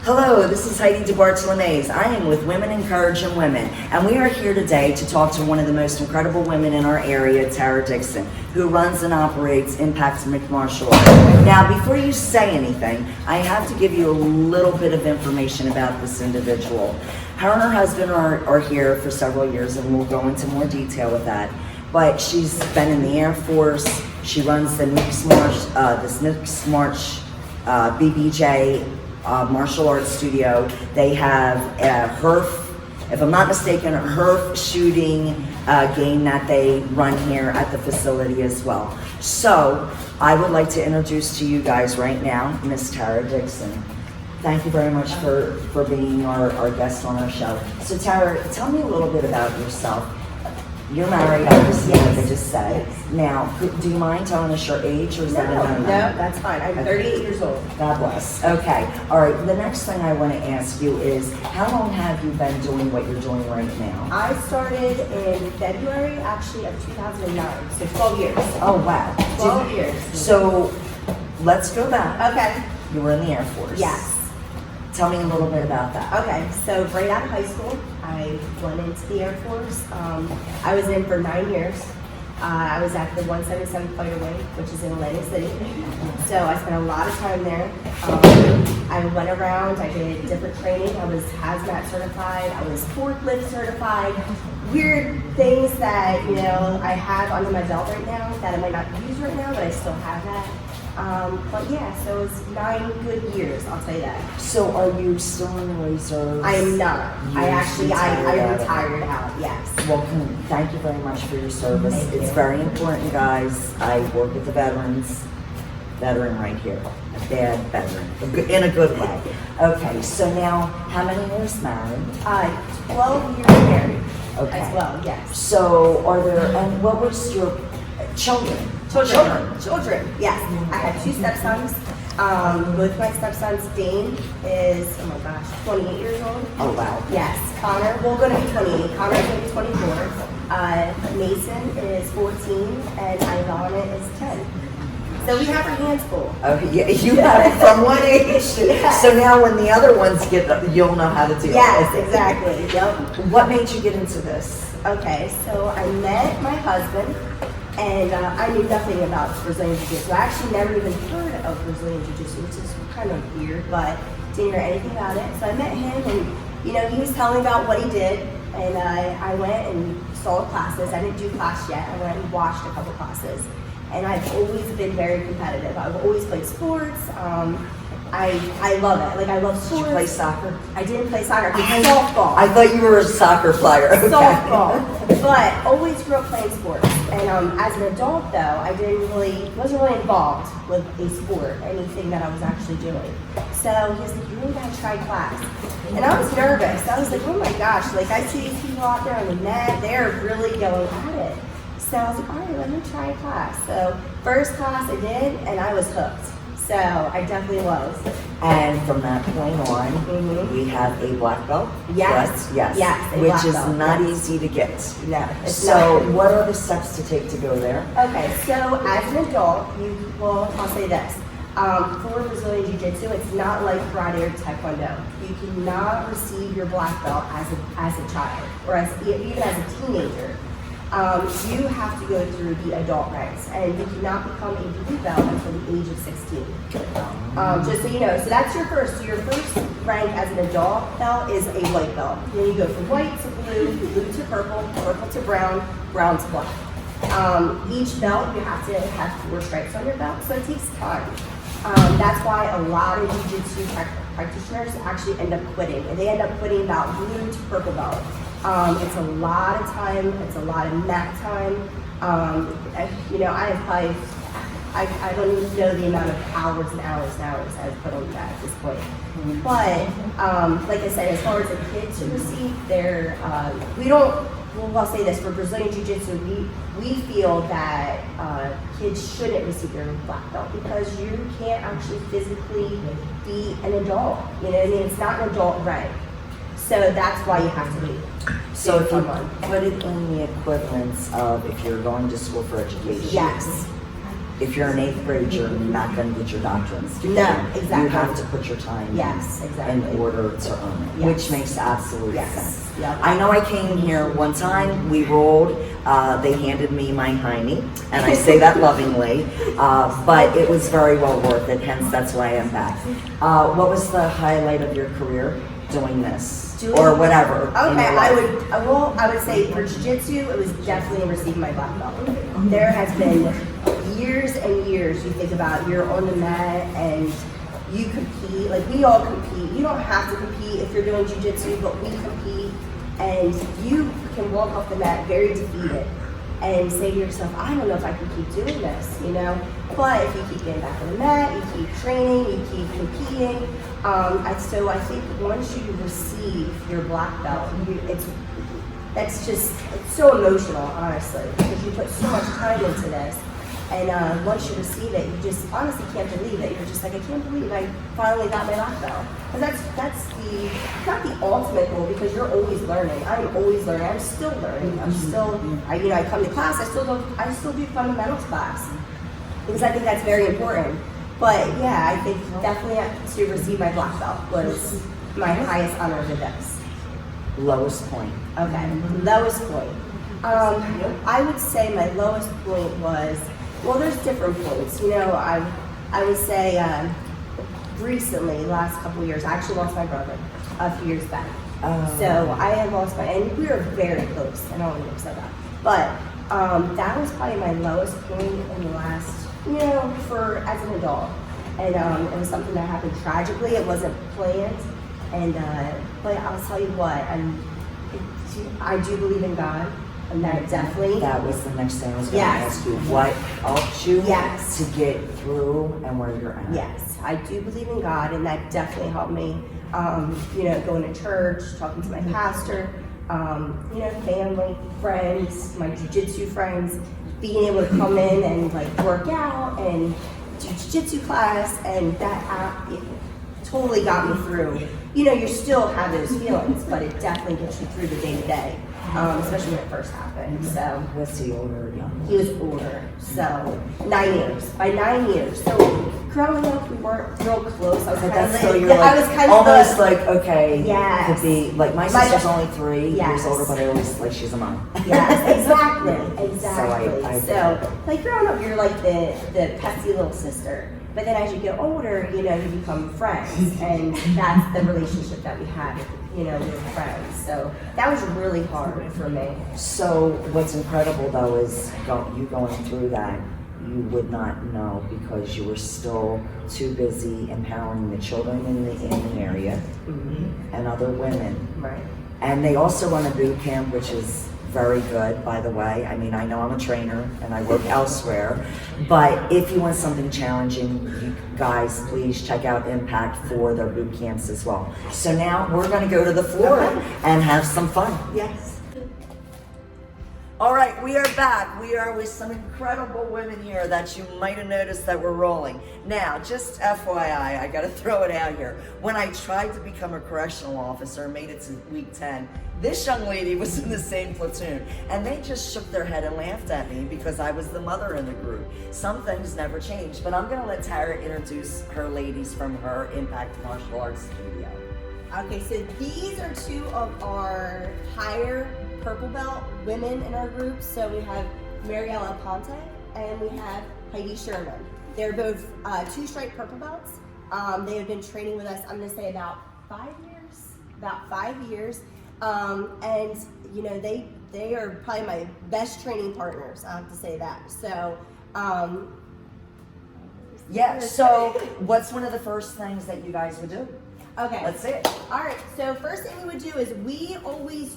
Hello, this is Heidi DeBartolomeus. I am with Women Encouraging Women, and we are here today to talk to one of the most incredible women in our area, Tara Dixon, who runs and operates Impact Martial Arts. Now, before you say anything, I have to give you a little bit of information about this individual. Her and her husband are here for several years, and we'll go into more detail with that. But she's been in the Air Force. She runs the Mixed March BBJ martial arts studio. They have a HERF, if I'm not mistaken, a HERF shooting game that they run here at the facility as well. So I would like to introduce to you guys right now Miss Tara Dixon. Thank you very much for being our guest on our show. So Tara, tell me a little bit about yourself. You're married, obviously, like I just said. Now, do you mind telling us your age, or is that No, that's fine. I'm 38 years old. God bless. Okay. All right. The next thing I want to ask you is, how long have you been doing what you're doing right now? I started in February, actually, of 2009, so 12 years. Oh, wow. 12 years. So, let's go back. Okay. You were in the Air Force. Yes. Tell me a little bit about that. Okay, so right out of high school, I went into the Air Force. I was in for 9 years. I was at the 177 Fighter Wing, which is in Atlantic City. So I spent a lot of time there. I went around, I did different training. I was hazmat certified, I was forklift certified. Weird things that, I have under my belt right now that I might not use right now, but I still have that. But yeah, so it's 9 good years, I'll tell you that. So are you still in the reserves? I am not. I retired out, yes. Well, thank you very much for your service. It's very important, guys. I work with the veterans. Veteran right here. A bad veteran. In a good way. Okay, so now, how many years married? 12 years married. Okay. As well, yes. So are there, and what was your children? Children, yes. I have 2 stepsons. Both my stepsons, Dane is, 28 years old. Oh, wow. Yes. Connor, we're going to be 28. Connor's going to be 24. Mason is 14, and Ivana is 10. So we have our hands full. Okay, yeah, you have it from one age. Yes. So now when the other ones get, you'll know how to do it. Yes, exactly. Yep. What made you get into this? Okay, so I met my husband, and I knew nothing about Brazilian Jiu-Jitsu. I actually never even heard of Brazilian Jiu-Jitsu, which is kind of weird, but didn't hear anything about it. So I met him, and he was telling me about what he did, and I went and saw classes. I didn't do class yet. I went and watched a couple classes, and I've always been very competitive. I've always played sports. I love it. Like, I love sports. Did you play soccer? I didn't play soccer. I played softball. I thought you were a soccer player. Okay. Softball. But always grew up playing sports. And as an adult, though, I wasn't really involved with a sport, anything that I was actually doing. So he was like, you really gotta try class. And I was nervous. I was like, oh my gosh, like, I see these people out there on the net, they're really going at it. So I was like, all right, let me try a class. So first class I did, and I was hooked. So I definitely was. And from that point on, we have a black belt. Yes. Yes. Yes. Which is belt, not yes. easy to get. No. So what are the steps to take to go there? Okay, so as an adult, I'll say this. For Brazilian Jiu-Jitsu, it's not like karate or taekwondo. You cannot receive your black belt as a child, or even as a teenager. You have to go through the adult ranks, and you cannot become a blue belt until the age of 16. Just so you know, so that's your first. So your first rank as an adult belt is a white belt. Then you go from white to blue, blue to purple, purple to brown, brown to black. Each belt, you have to have 4 stripes on your belt, so it takes time. That's why a lot of jiu-jitsu practitioners actually end up quitting, and they end up quitting about blue to purple belt. It's a lot of time, it's a lot of mat time. I have probably, I don't even know the amount of hours and hours I've put on that at this point. But, like I said, as far as the kids to receive, I'll say this, for Brazilian Jiu-Jitsu, we feel that kids shouldn't receive their black belt because you can't actually physically be an adult. You know what I mean? It's not an adult rank. So that's why you have to leave. So if you put it in the equivalence of if you're going to school for education. Yes. if you're an 8th grade, you're not going to get your doctorates. No, exactly. You have to put your time Yes, in exactly. order to earn it, Yes. which makes absolute Yes. sense. Yep. I know I came here one time, we rolled, they handed me my hiney, and I say that lovingly, but it was very well worth it, hence that's why I'm back. What was the highlight of your career doing this? Or whatever. in Okay, your life? I would say for jiu-jitsu, it was definitely receiving my black belt. There has been years and years, you think about, you're on the mat and you compete, like we all compete. You don't have to compete if you're doing jiu-jitsu, but we compete, and you can walk off the mat very defeated and say to yourself, I don't know if I can keep doing this, you know? But if you keep getting back on the mat, you keep training, you keep competing. So I think once you receive your black belt, it's so emotional, honestly, because you put so much time into this. And once you receive it, you just honestly can't believe it. You're just like, I can't believe I finally got my black belt. And that's not the ultimate goal, because you're always learning. I'm always learning. I'm still learning. I come to class. I still do fundamentals class because I think that's very important. But yeah, I think definitely to receive my black belt was my highest honor of the best. Lowest point. Okay, lowest point. I would say my lowest point was, well, there's different points. You know, I would say recently, last couple of years, I actually lost my brother a few years back. So I had lost and we were very close, and I don't even say that. But that was probably my lowest point in the last, as an adult. And it was something that happened tragically. It wasn't planned. And but I'll tell you what, I do believe in God. And that definitely. That was the next thing I was going to Yes. ask you. What helped you Yes. to get through and where you're at? Yes, I do believe in God, and that definitely helped me. Going to church, talking to my pastor, family, friends, my jiu-jitsu friends, being able to come in and like work out and do jiu-jitsu class, and that it totally got me through. You still have those feelings, but it definitely gets you through the day to day, especially when it first happened. So Was he older or younger? he was older, so 9 years. By 9 years, so growing up, we weren't real close. I was But kind that's of still, you're I was like, kind of almost like, okay, Yes. to be, like my My- sister's only 3 years Yes. older, but I always, like, she's a mom. Yes, exactly. I So, like growing up, you're like the pesky little sister. But then as you get older, you become friends, and that's the relationship that we had, with friends. So that was really hard for me. So what's incredible though is you going through that, you would not know because you were still too busy empowering the children in the area and other women. Right. And they also run a boot camp, which is very good, by the way. I mean, I know I'm a trainer and I work elsewhere, but if you want something challenging, you guys, please check out Impact for their boot camps as well. So now we're going to go to the floor and have some fun. Yes. All right, we are back. We are with some incredible women here that you might have noticed that we're rolling. Now, just FYI, I got to throw it out here. When I tried to become a correctional officer, made it to week 10, this young lady was in the same platoon, and they just shook their head and laughed at me because I was the mother in the group. Some things never change, but I'm going to let Tara introduce her ladies from her Impact Martial Arts studio. Okay, so these are 2 of our higher purple belt women in our group. So we have Mariella Ponte and we have Heidi Sherman. They're both 2-stripe purple belts. They have been training with us, I'm gonna say about 5 years. About 5 years. And they are probably my best training partners, I have to say that. So Yeah, so what's one of the first things that you guys would do? okay. Let's see it. All right, so first thing we would do is we always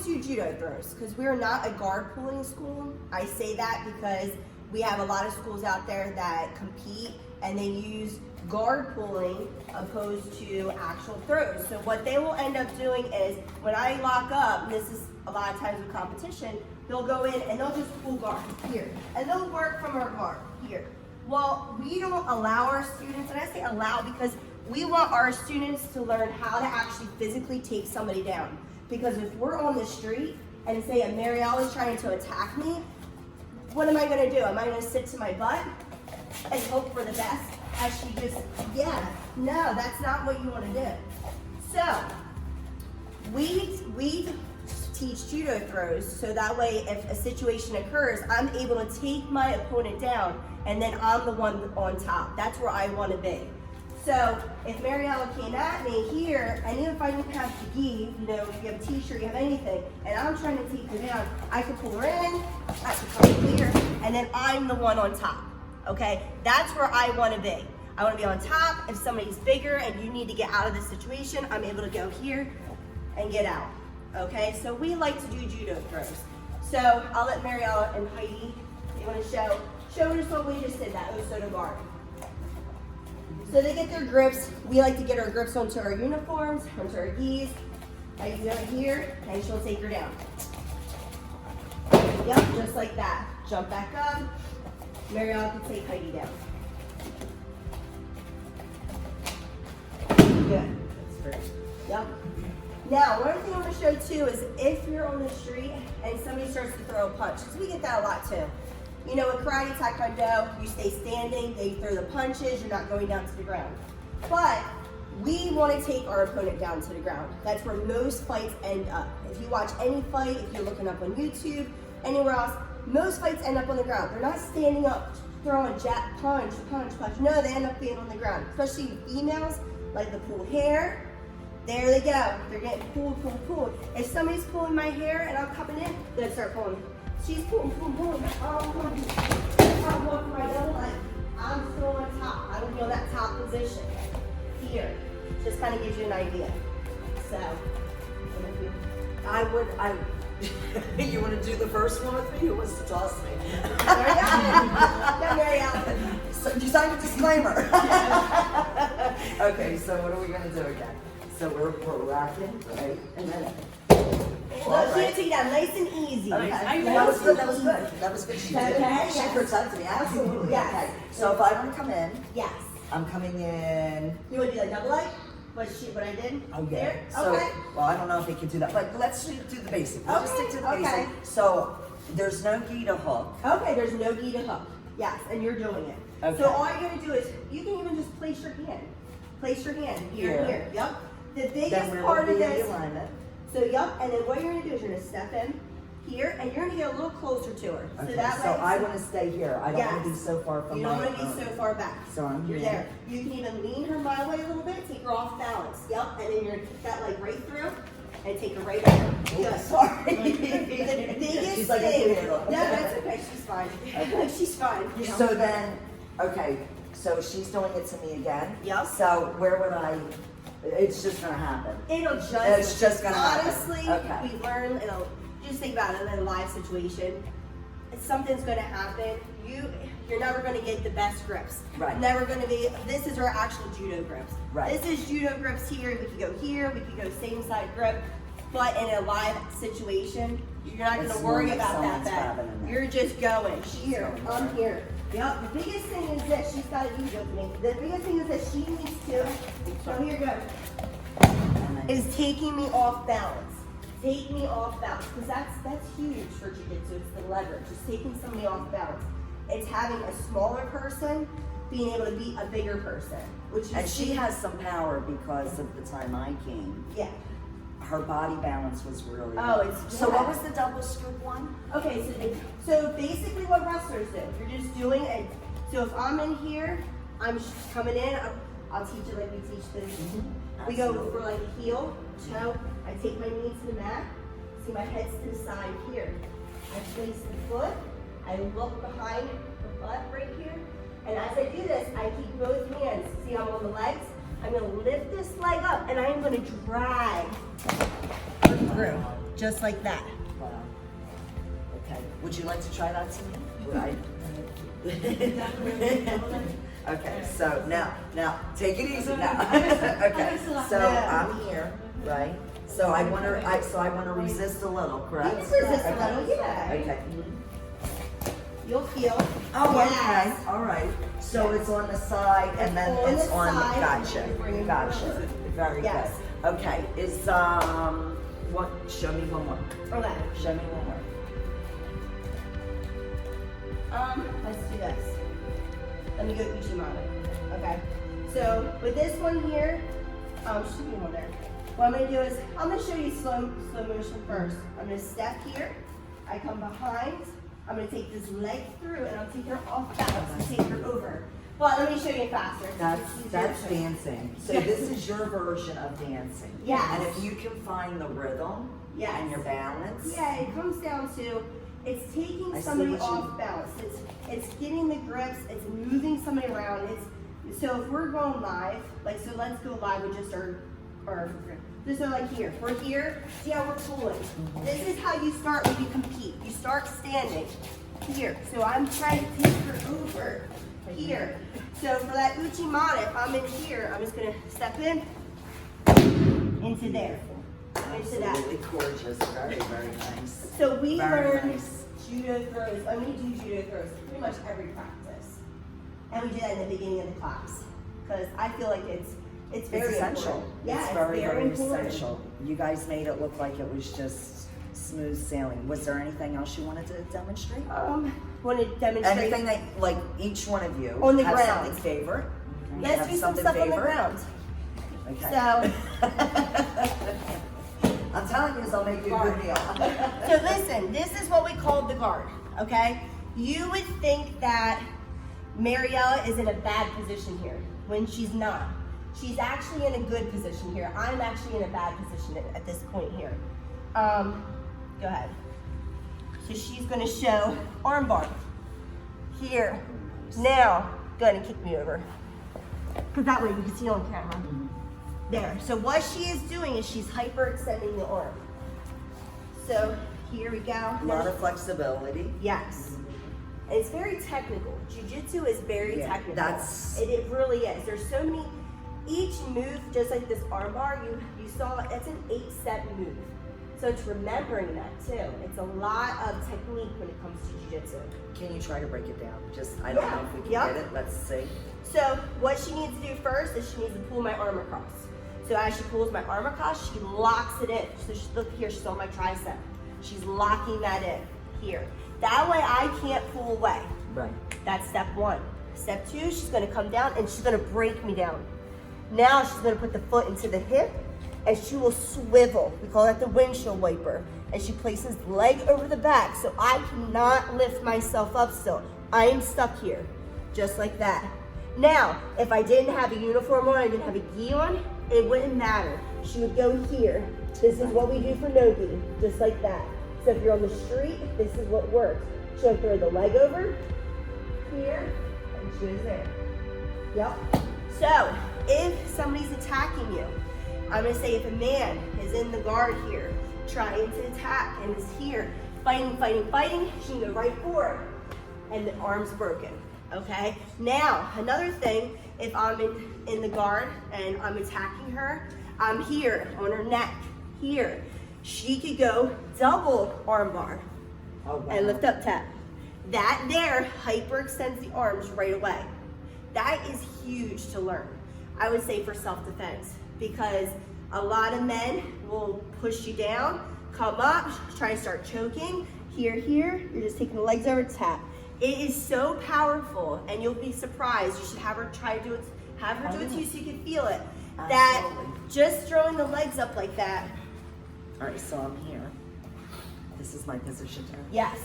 do judo throws because we're not a guard pulling school. I say that because we have a lot of schools out there that compete and they use guard pulling opposed to actual throws. So what they will end up doing is when I lock up, this is a lot of times with competition, they'll go in and they'll just pull guard here and they'll work from our guard here. Well, we don't allow our students, and I say allow because we want our students to learn how to actually physically take somebody down. Because if we're on the street and say a Marielle is trying to attack me, what am I gonna do? Am I gonna sit to my butt and hope for the best as she just, yeah, no, that's not what you wanna do. So, we teach judo throws so that way if a situation occurs, I'm able to take my opponent down and then I'm the one on top. That's where I wanna be. So if Mariella came at me here, and even if I didn't have the gi, you know, if you have a t-shirt, you have anything, and I'm trying to take her down, I could pull her in, I could come here, and then I'm the one on top, okay? That's where I wanna be. I wanna be on top. If somebody's bigger and you need to get out of this situation, I'm able to go here and get out, okay? So we like to do judo throws. So I'll let Mariella and Heidi, they wanna show us what we just did, that Osoto guard. So they get their grips. We like to get our grips onto our uniforms, onto our gis. I do it here, and she'll take her down. Yep, just like that. Jump back up. Mariella can take Heidi down. Good. That's great. Yep. Now, one thing I want to show too is if you're on the street and somebody starts to throw a punch, because we get that a lot too. You know, with karate, taekwondo, you stay standing, they throw the punches, you're not going down to the ground. But we want to take our opponent down to the ground. That's where most fights end up. If you watch any fight, if you're looking up on YouTube, anywhere else, most fights end up on the ground. They're not standing up, throwing jab, punch. No, they end up being on the ground. Especially females, like the pull hair. There they go. They're getting pulled. If somebody's pulling my hair and I'm coming in, they're gonna start pulling. She's pulling. I'm going for my double leg. I'm still on top. I would be on that top position. Here. Just kind of gives you an idea. So, You want to do the first one with me? Who wants to toss me? Don't worry, Alan. So you signed a disclaimer. Okay, so what are we going to do again? So we're racking, right? And then. Well, she take that nice and easy. Okay. Okay. That was good. She did. Okay, She yes. protected me. Absolutely. Yes. Okay. So if I want to come in, Yes. I'm coming in. You want to do that double leg? What I did? Oh, yeah. There? So, Okay. well, I don't know if we can do that, but let's do the basic. We'll just Okay, stick to the okay. basic. So there's no gi to hook. Okay, there's no gi to hook. Yes, and you're doing it. Okay. So all you're gonna do is, you can even just place your hand. Place your hand here, Here. Yep. The Then biggest we're part of in the this, alignment. so yep, and then what you're gonna do is you're gonna step in here, and you're gonna get a little closer to her. Okay, So that so way, I want to stay here. I don't want to be Yes. so far from you don't my wanna be so far back. So I'm You're here. there. You can even lean her my way a little bit, take her off balance. Yep, and then you're gonna kick that leg right through and take her right over. Good. Sorry. The biggest She's like, I thing. can handle it. No, that's okay. She's fine. She's fine. You know? So then, okay, so she's doing it to me again. Yep. So where would I? It's just gonna happen. It's just gonna happen. honestly, Okay. we learn. Just think about it in a live situation. Something's gonna happen. You're never gonna get the best grips. Right. Never gonna be. This is our actual judo grips. Right. This is judo grips here. We could go here. We could go same side grip. But in a live situation, you're not It's gonna worry more like about that. someone's grabbing in there. You're just going here. Going I'm there. here. Yep. The biggest thing is this. She's got a judo with me. The biggest thing is that she needs to. So here goes. And then- Is taking me off balance. Take me off balance, because that's huge for jiu-jitsu. It's the leverage. It's taking somebody off balance. It's having a smaller person being able to beat a bigger person, which is And she has some power because of the time I came. yeah. Her body balance was really Oh, good. it's So yeah. what was the double scoop one? Okay, so basically what wrestlers do, you're just doing it. So if I'm in here, I'm coming in. I'll teach it like we teach this. We go Absolutely. for like a heel, toe. I take my knee to the mat. See my head's to the side here. I place the foot. I look behind the butt right here. And as I do this, I keep both hands. See, I'm on the legs. I'm gonna lift this leg up and I'm gonna drag her through, just like that. Wow. Okay. Would you like to try that to me? Would I? Okay. So now, take it easy now. Okay. So I'm here, right? So I want to resist a little, correct? You can resist a Okay. little, yeah. Okay. You'll feel. Oh, Yes. okay. All right. So it's on the side and then On it's the on. side, Gotcha. and you bring it Gotcha. forward. Very Yes. good. Okay. Is what? Show me one more. Okay. Show me one more. Let's do this. Let me go Uchimata. Okay. So with this one here, should be one there. What I'm gonna do is, I'm gonna show you slow motion first. I'm gonna step here, I come behind, I'm gonna take this leg through and I'll take her off balance and take her over. Well, let me show you faster. That's dancing. So this is your version of dancing. Yeah. And if you can find the rhythm and your balance. Yeah, it comes down to, it's taking I see somebody what you- off balance. It's getting the grips, it's moving somebody around. So if we're going live, like, so let's go live with just our so like here, we're here, see how we're pulling. This is how you start when you compete. You start standing here. So I'm trying to take her over here. So for that Uchimata, if I'm in here, I'm just gonna step in, into there, into that. Absolutely gorgeous, very, very nice. So we Very learn nice. judo throws, and we do judo throws pretty much every practice. And we do that in the beginning of the class, because I feel like it's very essential. important. Yeah, It's very, very important. essential. You guys made it look like it was just smooth sailing. Was there anything else you wanted to demonstrate? Want to demonstrate? Anything that, like, each one of you On the have ground. something favorite? You Let's have do some something stuff on the favorite? ground. Okay. So, I'm telling you, I'll make you a good meal. so listen, this is what we call the guard, okay? You would think that Mariella is in a bad position here, when she's not. She's actually in a good position here. I'm actually in a bad position at this point here. Go ahead. So she's gonna show arm bar. Here. Now, go ahead and kick me over. Because that way you can see on camera. There. So what she is doing is she's hyperextending the arm. So here we go. A lot of flexibility. Yes. And it's very technical. Jiu-jitsu is very technical. It really is. There's so many, each move, just like this arm bar, you saw, it's an 8-step move. So it's remembering that too. It's a lot of technique when it comes to jiu-jitsu. Can you try to break it down? Just, I don't know if we can get it. Let's see. So what she needs to do first is she needs to pull my arm across. So as she pulls my arm across, she locks it in. So look here, she's on my tricep. She's locking that in here. That way I can't pull away. Right. That's step one. Step two, she's gonna come down and she's gonna break me down. Now she's gonna put the foot into the hip and she will swivel. We call that the windshield wiper. And she places the leg over the back so I cannot lift myself up still. I am stuck here, just like that. Now, if I didn't have a uniform on, I didn't have a gi on, it wouldn't matter. She would go here. This is what we do for no gi, just like that. So if you're on the street, this is what works. She'll throw the leg over here, and she was there. Yep. So if somebody's attacking you, I'm gonna say if a man is in the guard here, trying to attack and is here, fighting, she can go right for it, and the arm's broken. Okay. Now another thing, if I'm in the guard and I'm attacking her, I'm here on her neck. Here, she could go double arm bar and lift up tap. That there hyperextends the arms right away. That is huge to learn. I would say for self-defense, because a lot of men will push you down, come up, try to start choking. Here, you're just taking the legs over, tap. It is so powerful, and you'll be surprised. You should have her try to do it, have her do it too so you can feel it. That just throwing the legs up like that. All right, so I'm here. This is my position here. Yes.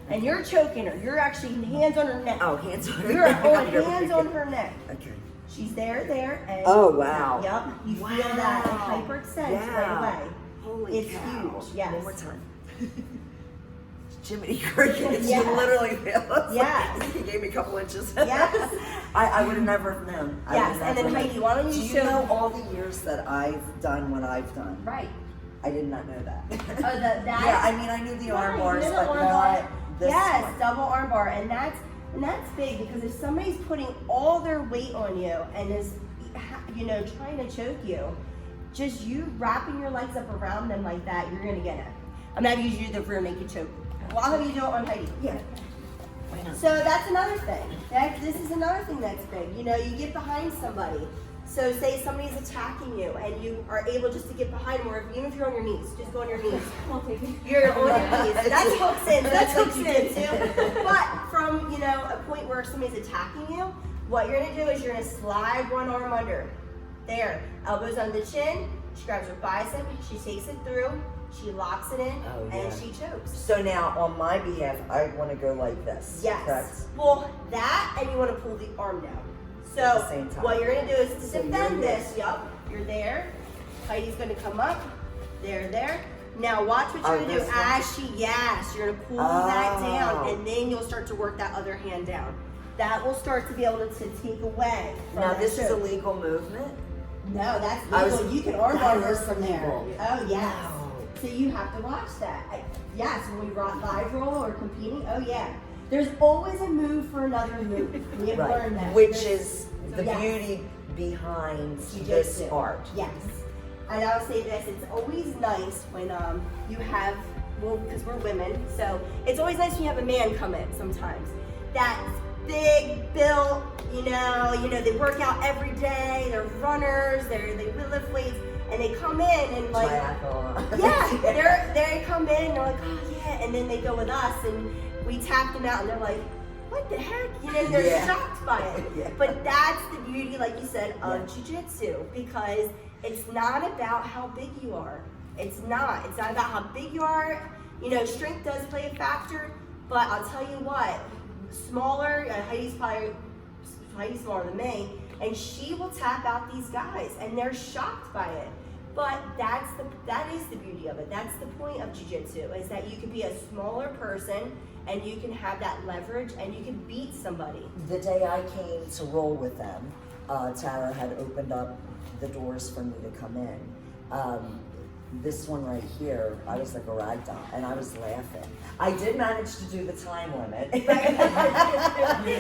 And you're choking her. You're actually hands on her neck. Oh, hands on her You're neck. on hands on her neck. Okay. She's there, and Oh, wow. Yep. You feel that hyperextend right away. Holy It's cow. huge. Yes. One more time. Jiminy Crickets, Yes. you literally feel. Yes. You gave me a couple inches. Yes. I would have never known. Yes. And then Heidi, why don't Do you you show? know all the years that I've done what I've done? Right. I did not know that. Oh, that. Yeah, I mean, I knew the arm Right, bars, you know but the arm bar. not this Yes, one. double arm bar, and that's big because if somebody's putting all their weight on you and is, trying to choke you, just you wrapping your legs up around them like that, you're gonna get it. I'm gonna have you do the rear naked choke. Well, I'll have you do it on Heidi. Yeah. So that's another thing. This is another thing that's big. You get behind somebody. So say somebody's attacking you and you are able just to get behind them, or even if you're on your knees, just go on your knees. You're on your knees. That's hooks in. That's hooks in too. But from from, a point where somebody's attacking you, what you're gonna do is you're gonna slide one arm under. There, elbows on the chin, she grabs her bicep, she takes it through, she locks it in, and she chokes. So now, on my behalf, I want to go like this. Yes. Correct? Well, that, and you want to pull the arm down. So At the same time. what you're going to do is to So defend you're this. Yup, you're there. Heidi's going to come up. There. Now watch what you're going to do. This one? You're going to pull that down, and then you'll start to work that other hand down. That will start to be able to take away from Now, that this is a choke. legal movement? No, that's legal. You can arm bar her is from there. legal. Oh, yes. Wow. So you have to watch that. Yes, when we live roll or competing, oh yeah. There's always a move for another move. We have learned that. Which is the Yes. beauty behind Jiu-jitsu. this art. Yes. And I'll say this, it's always nice when you have, well, because we're women, so it's always nice when you have a man come in sometimes. That's big built, they work out every day, they're runners, they lift weights, and they come in and like, Triathlon. yeah, they come in and they're like, oh yeah, and then they go with us and we tap them out and they're like, what the heck? They're shocked by it. Yeah. But that's the beauty, like you said, of Yeah. jiu-jitsu, because it's not about how big you are. It's not about how big you are. Strength does play a factor, but I'll tell you what, smaller, Heidi's smaller than me, and she will tap out these guys and they're shocked by it. But that is the beauty of it. That's the point of jiu-jitsu, is that you can be a smaller person and you can have that leverage and you can beat somebody. The day I came to roll with them, Tara had opened up the doors for me to come in. This one right here, I was like a rag doll, and I was laughing. I did manage to do the time limit.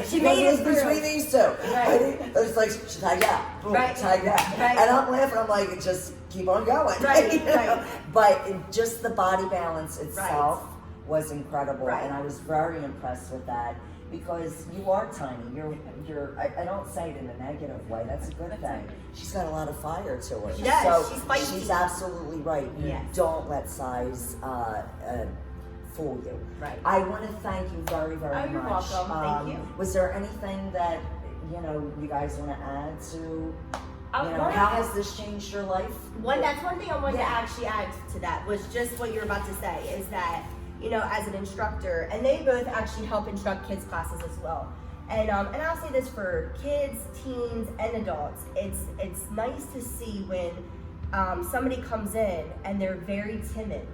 She made it through. Between these two. Right. It was like, tag that, boom, Right. tag that. Right. And I'm laughing, I'm like, just keep on going. Right, you know? right. But just the body balance itself was incredible, Right. and I was very impressed with that. Because you are tiny, I don't say it in a negative way, that's a good thing. She's got a lot of fire to her. Yes, so she's feisty. She's absolutely right. You Yes. don't let size fool you. Right. I want to thank you very, very much. You're welcome. Thank you. Was there anything that, you guys want to add to, One- how has this changed your life? That's one thing I wanted to Yeah. actually add to that, was just what you're about to say, is that, as an instructor, and they both actually help instruct kids classes as well. And I'll say this for kids, teens, and adults. It's nice to see when somebody comes in and they're very timid,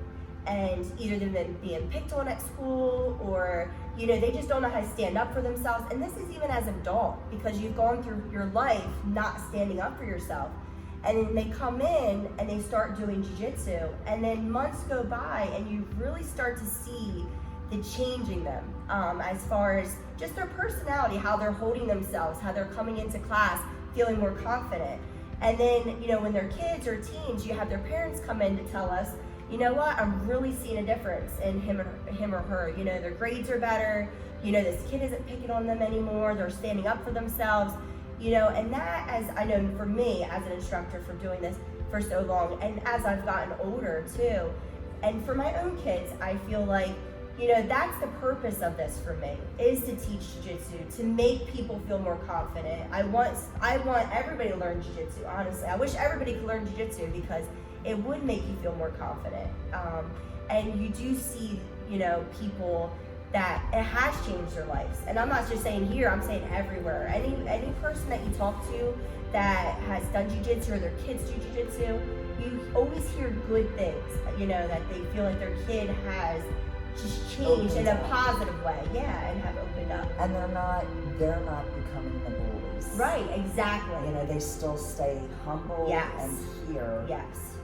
and either they're being picked on at school, or they just don't know how to stand up for themselves. And this is even as an adult, because you've gone through your life not standing up for yourself. And then they come in and they start doing jiu-jitsu, and then months go by and you really start to see the change in them, as far as just their personality, how they're holding themselves, how they're coming into class feeling more confident. And then, when they're kids or teens, you have their parents come in to tell us, you know what, I'm really seeing a difference in him or her. Their grades are better, this kid isn't picking on them anymore, they're standing up for themselves. And that, as I know for me as an instructor for doing this for so long, and as I've gotten older too, and for my own kids, I feel like, that's the purpose of this for me, is to teach jiu-jitsu, to make people feel more confident. I want everybody to learn jiu-jitsu, honestly. I wish everybody could learn jiu-jitsu, because it would make you feel more confident. And you do see, people that it has changed their lives. And I'm not just saying here, I'm saying everywhere. Any person that you talk to that has done jiu-jitsu, or their kids do jiu-jitsu, you always hear good things, that they feel like their kid has just changed in a positive way, and have opened up. And they're not becoming the bullies. Right, exactly. They still stay humble Yes. and here. Yes.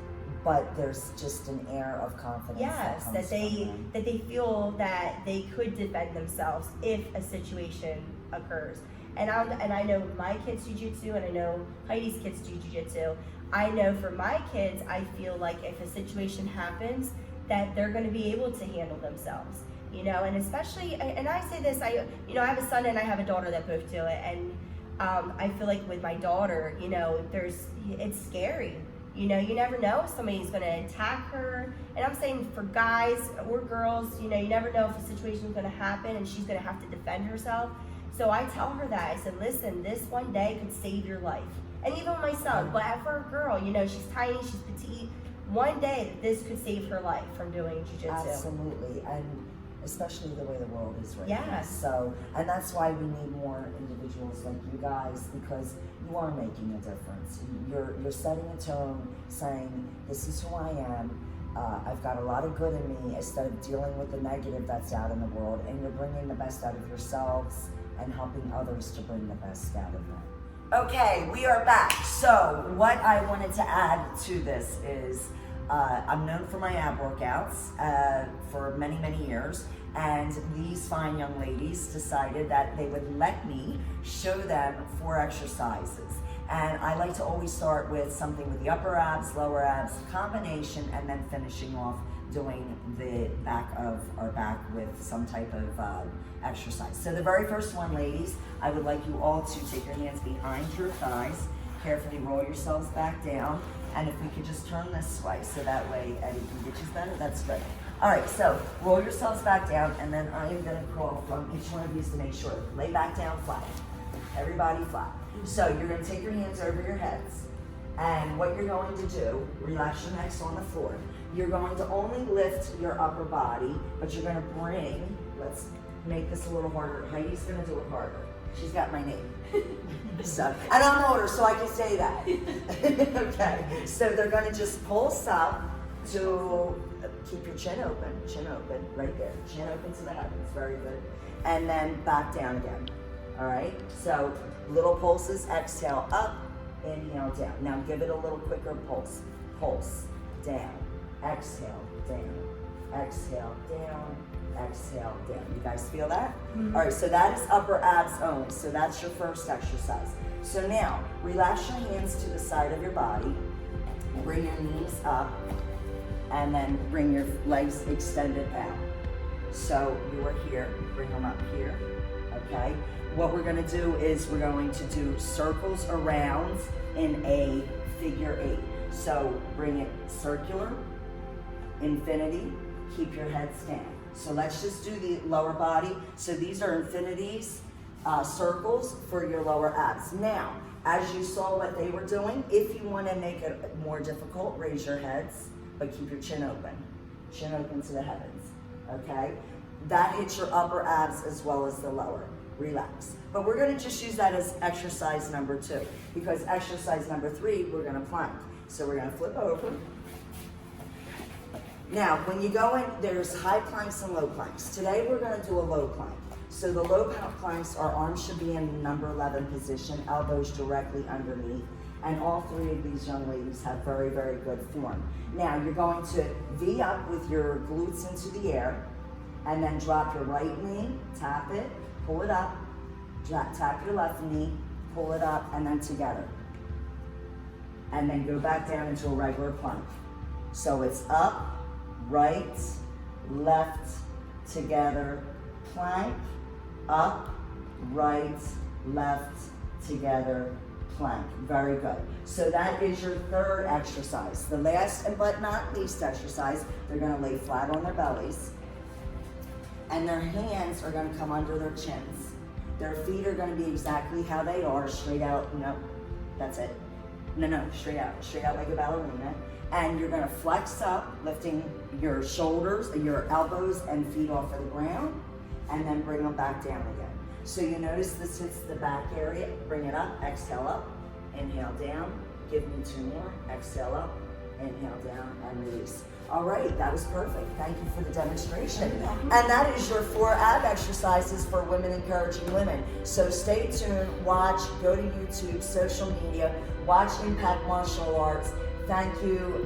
But there's just an air of confidence. Yes, that that comes from them. they feel that they could defend themselves if a situation occurs. And I know my kids do jiu-jitsu, and I know Heidi's kids do jiu-jitsu. I know for my kids, I feel like if a situation happens, that they're going to be able to handle themselves. And especially, and I say this, I have a son and I have a daughter that both do it, and I feel like with my daughter, it's scary. You know, you never know if somebody's going to attack her. And I'm saying for guys or girls, you know, you never know if a situation's going to happen and she's going to have to defend herself. So I tell her that. I said, listen, this one day could save your life. And even my son, but for a girl, you know, she's tiny, she's petite. One day this could save her life from doing jiu-jitsu. Absolutely, and especially the way the world is right now. Yes. So, and that's why we need more individuals like you guys, because you are making a difference. You're setting a tone, saying, this is who I am. I've got a lot of good in me, instead of dealing with the negative that's out in the world, and you're bringing the best out of yourselves and helping others to bring the best out of them. Okay, we are back. So what I wanted to add to this is I'm known for my ab workouts for many, many years, and these fine young ladies decided that they would let me show them 4 exercises. And I like to always start with something with the upper abs, lower abs, combination, and then finishing off doing the back of our back with some type of exercise. So the very first one, ladies, I would like you all to take your hands behind your thighs, carefully roll yourselves back down, and if we could just turn this way, so that way Eddie can get you better, that's good. All right, so roll yourselves back down, and then I am gonna crawl from each one of these to make sure. Lay back down flat, everybody flat. So you're gonna take your hands over your heads, and what you're going to do, relax your necks on the floor. You're going to only lift your upper body, but you're gonna bring, let's make this a little harder. Heidi's gonna do it harder. She's got my name. So, and I'm older, so I can say that. Okay, so they're gonna just pulse up to keep your chin open, right there. Chin open to the heavens, very good. And then back down again, all right? So little pulses, exhale up, inhale down. Now give it a little quicker pulse. Pulse, down, exhale, down, exhale, down, exhale, down. You guys feel that? Mm-hmm. All right, so that is upper abs only. So that's your first exercise. So now, relax your hands to the side of your body. Bring your knees up, and then bring your legs extended out. So you are here, bring them up here, okay? What we're gonna do is we're going to do circles around in a figure 8. So bring it circular, infinity, keep your heads down. So let's just do the lower body. So these are infinities, circles for your lower abs. Now, as you saw what they were doing, if you wanna make it more difficult, raise your heads, but keep your chin open to the heavens, okay? That hits your upper abs as well as the lower. Relax. But we're gonna just use that as exercise number 2, because exercise number 3, we're gonna plank. So we're gonna flip over. Now, when you go in, there's high planks and low planks. Today we're gonna do a low plank. So the low planks, our arms should be in number 11 position, elbows directly underneath. And all 3 of these young ladies have very, very good form. Now, you're going to V up with your glutes into the air, and then drop your right knee, tap it, pull it up, tap your left knee, pull it up, and then together. And then go back down into a regular plank. So it's up, right, left, together, plank, up, right, left, together, plank. Very good. So that is your 3rd exercise. The last but not least exercise, they're gonna lay flat on their bellies, and their hands are gonna come under their chins. Their feet are gonna be exactly how they are, straight out, no, that's it. No, straight out like a ballerina. And you're gonna flex up, lifting your shoulders, your elbows and feet off of the ground, and then bring them back down again. So you notice this hits the back area, bring it up, exhale up, inhale down, give me 2 more, exhale up, inhale down, and release. All right, that was perfect. Thank you for the demonstration. And that is your 4 ab exercises for women encouraging women. So stay tuned, watch, go to YouTube, social media, watch Impact Martial Arts. Thank you,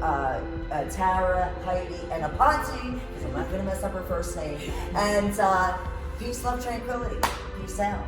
Tara, Heidi, and Aponte, because I'm not gonna mess up her first name. And peace, love, tranquility. Peace out.